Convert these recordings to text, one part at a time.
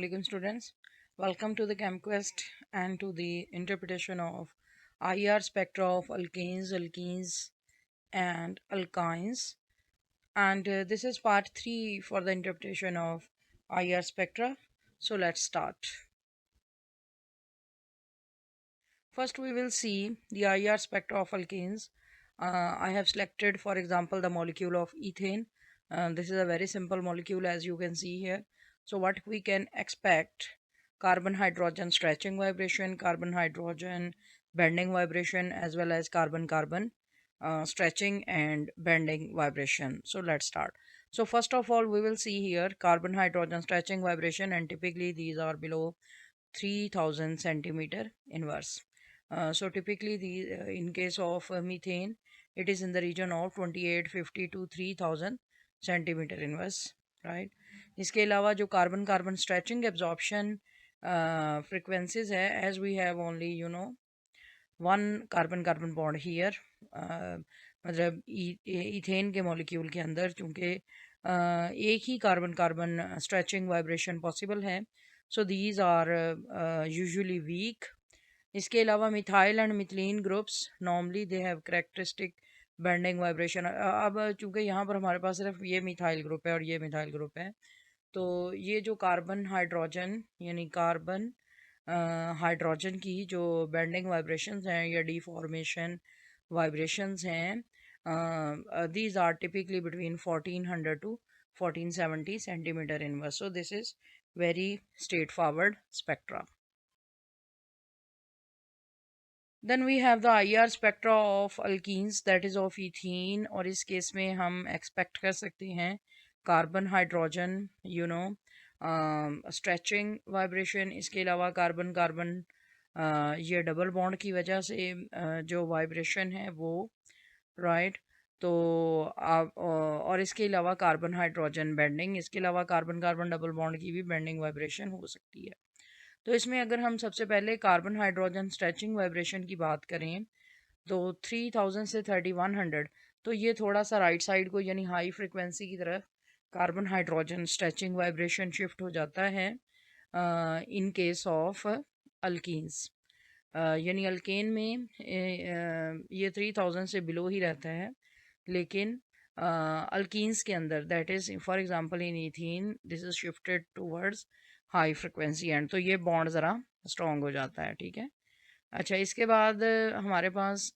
alaikum students. Welcome to the ChemQuest and to the interpretation of IR spectra of alkenes and alkynes. And this is part 3 for the interpretation of IR spectra. So let's start. First we will see the IR spectra of alkenes. I have selected, for example, the molecule of ethane. This is a very simple molecule, as you can see here. So what we can expect: carbon hydrogen stretching vibration, carbon hydrogen bending vibration, as well as carbon carbon stretching and bending vibration. So let's start. So first of all, we will see here carbon hydrogen stretching vibration, and typically these are below 3000 centimeter inverse. So typically in case of methane, it is in the region of 2850 to 3000 centimeter inverse, right? इसके अलावा जो carbon carbon stretching absorption frequencies है, as we have only one carbon carbon bond here, मतलब ethane के molecule के अंदर चूँकि एक ही carbon carbon stretching vibration possible है, so these are usually weak. इसके अलावा methyl and methylene groups normally they have characteristic bending vibration. अब चूँकि यहाँ पर हमारे पास सिर्फ ये मिथाइल ग्रुप है और ये मिथाइल ग्रुप है, तो ये जो कार्बन हाइड्रोजन यानी कार्बन हाइड्रोजन की जो बेंडिंग वाइब्रेशंस हैं या डिफॉर्मेशन वाइब्रेशंस हैं, these are typically between 1400 to 1470 centimeter inverse. So this is very straightforward spectra. Then we have the IR spectra of alkenes, that is of ethene, और इस case में हम expect कर सकते हैं कार्बन हाइड्रोजन स्ट्रेचिंग वाइब्रेशन. इसके अलावा carbon carbon ये डबल बॉन्ड की वजह से जो वाइब्रेशन है वो, राइट. तो और इसके अलावा कार्बन हाइड्रोजन बेंडिंग, इसके अलावा कार्बन कार्बन डबल बॉन्ड की भी बेंडिंग वाइब्रेशन हो सकती है. तो इसमें अगर हम सबसे पहले कार्बन हाइड्रोजन स्ट्रेचिंग वाइब्रेशन की बात करें तो 3000 से 3100, तो ये थोड़ा सा राइट साइड को यानी हाई फ्रिक्वेंसी की तरफ carbon hydrogen stretching vibration shift हो जाता है इन केस ऑफ अल्कीन्स. यानी अल्केन में ये 3000 से बिलो ही रहता है, लेकिन अल्कीन्स के अंदर, that is for example in ethene, this is shifted towards high frequency and, तो ये बॉन्ड ज़रा स्ट्रॉन्ग हो जाता है, ठीक है. अच्छा, इसके बाद हमारे पास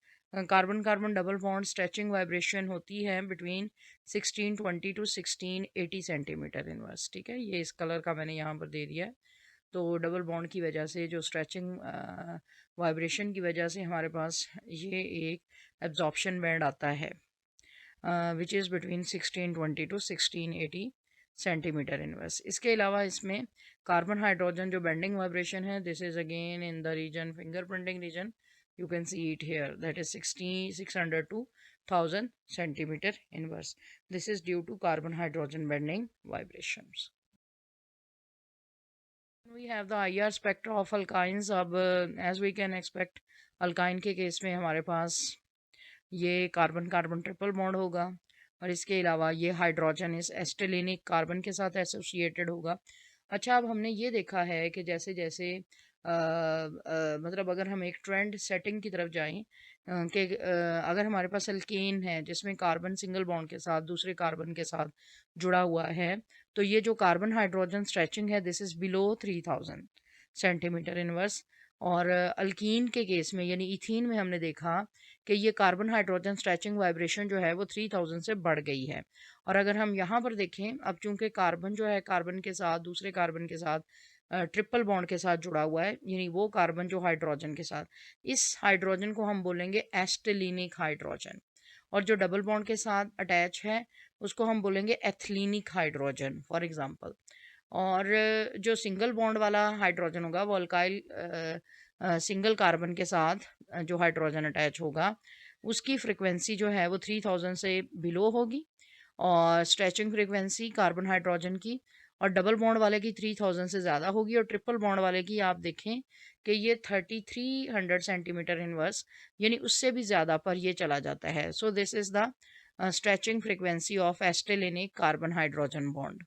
carbon carbon double bond stretching vibration होती है बिटवीन 1620 टू 1680 सेंटीमीटर इनवर्स, ठीक है. ये इस कलर का मैंने यहाँ पर दे दिया है. तो डबल बॉन्ड की वजह से जो स्ट्रेचिंग वाइब्रेशन की वजह से हमारे पास ये एक एब्जॉर्प्शन बैंड आता है which is between 1620 to 1680 centimetre inverse. इसके अलावा इसमें कार्बन हाइड्रोजन जो बेंडिंग वाइब्रेशन है, this is again in the region fingerprinting region, you can see it here, that is 600 to 1000 centimeter inverse. This is due to carbon hydrogen bending vibrations. We have the IR spectra of alkynes. अब as we can expect, alkyne के case में हमारे पास ये carbon carbon triple bond होगा, और इसके अलावा ये हाइड्रोजन इस एस्टेलिनिक कार्बन के साथ एसोसिएटेड होगा. अच्छा, अब हमने ये देखा है कि जैसे जैसे मतलब अगर हम एक ट्रेंड सेटिंग की तरफ जाएं कि अगर हमारे पास अल्केन है जिसमें कार्बन सिंगल बॉन्ड के साथ दूसरे कार्बन के साथ जुड़ा हुआ है, तो ये जो कार्बन हाइड्रोजन स्ट्रेचिंग है, this is below 3000 centimetre inverse. और अल्कीन के केस में यानी इथीन में हमने देखा कि ये कार्बन हाइड्रोजन स्ट्रेचिंग वाइब्रेशन जो है वो 3000 से बढ़ गई है. और अगर हम यहाँ पर देखें, अब चूंकि कार्बन जो है कार्बन के साथ दूसरे कार्बन के साथ ट्रिपल बॉन्ड के साथ जुड़ा हुआ है, यानी वो कार्बन जो हाइड्रोजन के साथ, इस हाइड्रोजन को हम बोलेंगे एस्टेलिनिक हाइड्रोजन, और जो डबल बॉन्ड के साथ अटैच है उसको हम बोलेंगे एथिलीनिक हाइड्रोजन फॉर एग्जांपल. और जो सिंगल बॉन्ड वाला हाइड्रोजन होगा वो अल्काइल सिंगल कार्बन के साथ जो हाइड्रोजन अटैच होगा उसकी फ्रिक्वेंसी जो है वो 3000 से बिलो होगी, और स्ट्रेचिंग फ्रिक्वेंसी कार्बन हाइड्रोजन की और डबल बॉन्ड वाले की 3000 से ज़्यादा होगी, और ट्रिपल बॉन्ड वाले की आप देखें कि ये 3300 सेंटीमीटर इनवर्स यानी उससे भी ज़्यादा पर ये चला जाता है. So this is the stretching frequency of acetylenic carbon hydrogen bond.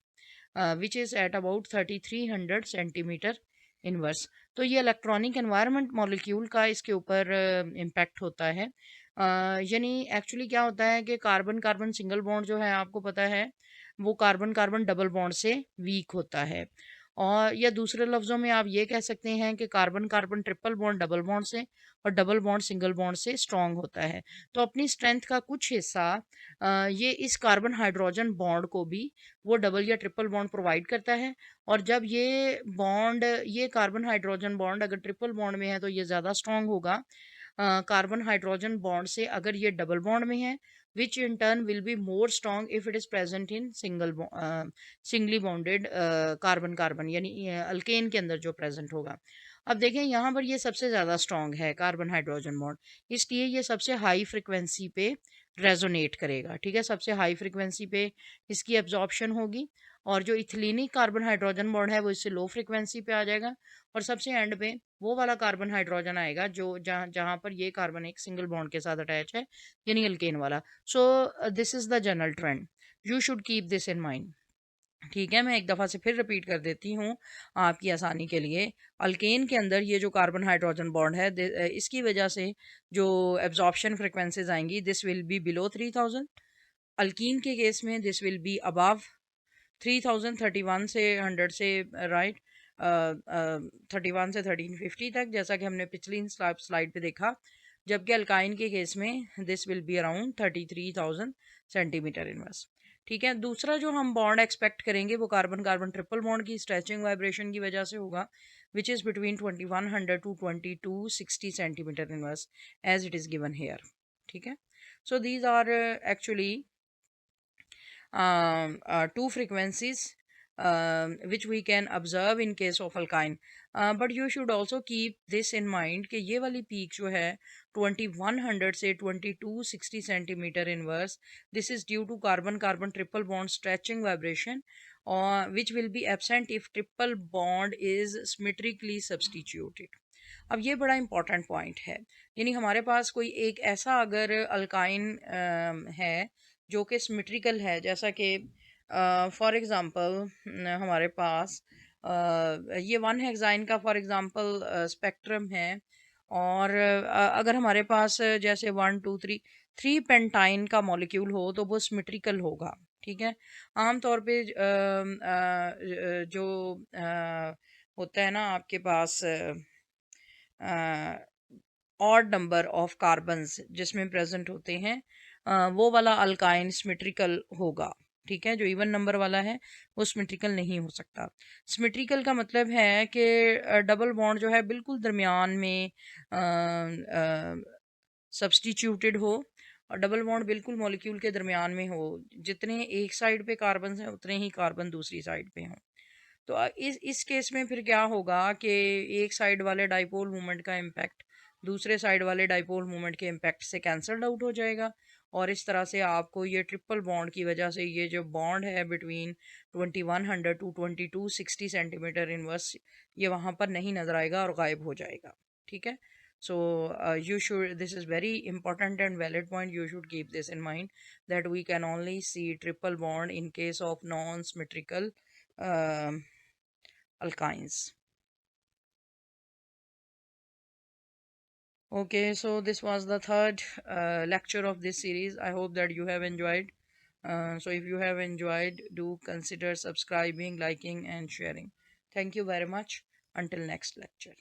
which is at about 3300 centimetre inverse. तो ये इलेक्ट्रॉनिक एनवायरनमेंट मॉलिक्यूल का इसके ऊपर इम्पैक्ट होता है। यानी एक्चुअली क्या होता है कि कार्बन कार्बन सिंगल बॉन्ड जो है आपको पता है वो कार्बन कार्बन डबल बॉन्ड से वीक होता है, और या दूसरे लफ्ज़ों में आप ये कह सकते हैं कि carbon carbon triple bond double bond से और डबल बॉन्ड सिंगल बॉन्ड से स्ट्रॉन्ग होता है। तो अपनी स्ट्रेंथ का कुछ हिस्सा ये इस कार्बन हाइड्रोजन बॉन्ड को भी वो डबल या ट्रिपल बॉन्ड प्रोवाइड करता है। और जब ये कार्बन हाइड्रोजन बॉन्ड अगर ट्रिपल बॉन्ड में है तो ये ज़्यादा स्ट्रॉन्ग होगा कार्बन हाइड्रोजन बॉन्ड से अगर ये डबल बॉन्ड में है, which in turn will be more strong if it is present in singly bonded carbon carbon, यानी अल्केन के अंदर जो प्रेजेंट होगा। अब देखें यहाँ पर ये सबसे ज़्यादा स्ट्रॉन्ग है कार्बन हाइड्रोजन बॉन्ड, इसलिए ये सबसे हाई फ्रिक्वेंसी पे रेजोनेट करेगा। ठीक है, सबसे हाई फ्रिक्वेंसी पे इसकी एब्जॉर्प्शन होगी, और जो इथिलीनिक कार्बन हाइड्रोजन बॉन्ड है वो इससे लो फ्रिक्वेंसी पे आ जाएगा, और सबसे एंड पे वो वाला कार्बन हाइड्रोजन आएगा जो जहाँ जहाँ पर ये कार्बन एक सिंगल बॉन्ड के साथ अटैच है, यानी अल्केन वाला। So this is the general trend, you should keep this in mind. ठीक है, मैं एक दफ़ा से फिर रिपीट कर देती हूँ आपकी आसानी के लिए। अल्केन के अंदर ये जो कार्बन हाइड्रोजन बॉन्ड है इसकी वजह से जो एब्जॉर्प्शन फ्रिक्वेंसीज आएंगी this will be below 3000। Alkyne के केस में दिस विल बी अबव 3031 से 100 से राइट 31 से 1350 तक, जैसा कि हमने पिछली स्लाइड पे देखा। जबकि अल्काइन के केस में this will be around 33,000 centimetre inverse. ठीक है, दूसरा जो हम बॉन्ड एक्सपेक्ट करेंगे वो कार्बन कार्बन ट्रिपल बॉन्ड की स्ट्रेचिंग वाइब्रेशन की वजह से होगा, which is between 2100 to 2260 centimetre inverse as it is given here. ठीक है, so these are actually two frequencies which we can observe in case of alkyne, but you should also keep this in mind कि ये वाली peak जो है 2100 से 2260 centimetre inverse, this is due to carbon carbon triple bond stretching vibration or which will be absent if triple bond is symmetrically substituted। अब ये बड़ा important point है, यानी हमारे पास कोई एक ऐसा अगर अल्काइन है जो कि सिमेट्रिकल है, जैसा कि फॉर एग्ज़ाम्पल हमारे पास ये वन हेक्साइन का फॉर एग्ज़ाम्पल स्पेक्ट्रम है, और अगर हमारे पास जैसे 1 2 3 पेंटाइन का मॉलिक्यूल हो तो वो सिमेट्रिकल होगा। ठीक है, आमतौर पे जो होता है ना आपके पास ऑड नंबर ऑफ कार्बन्स जिसमें प्रेजेंट होते हैं वो वाला अल्काइन सिमेट्रिकल होगा। ठीक है, जो इवन नंबर वाला है वो सिमेट्रिकल नहीं हो सकता। सिमेट्रिकल का मतलब है कि डबल बॉन्ड जो है बिल्कुल दरमियान में सब्सटीट्यूटेड हो, और डबल बॉन्ड बिल्कुल मॉलिक्यूल के दरमियान में हो, जितने एक साइड पे कार्बन हैं उतने ही कार्बन दूसरी साइड पे हों। तो इस केस में फिर क्या होगा कि एक साइड वाले डाइपोल मोमेंट का इम्पैक्ट दूसरे साइड वाले डाइपोल मोमेंट के इम्पैक्ट से कैंसल्ड आउट हो जाएगा, और इस तरह से आपको ये ट्रिपल बॉन्ड की वजह से ये जो बॉन्ड है बिटवीन 2100 टू 2260 सेंटीमीटर इनवर्स ये वहाँ पर नहीं नज़र आएगा और गायब हो जाएगा। ठीक है, so you should, this is very important and valid point, you should keep this in mind that we can only see triple bond in case of non-symmetrical alkynes. Okay, so this was the third lecture of this series. I hope that you have enjoyed. So if you have enjoyed, do consider subscribing, liking and sharing. Thank you very much. Until next lecture.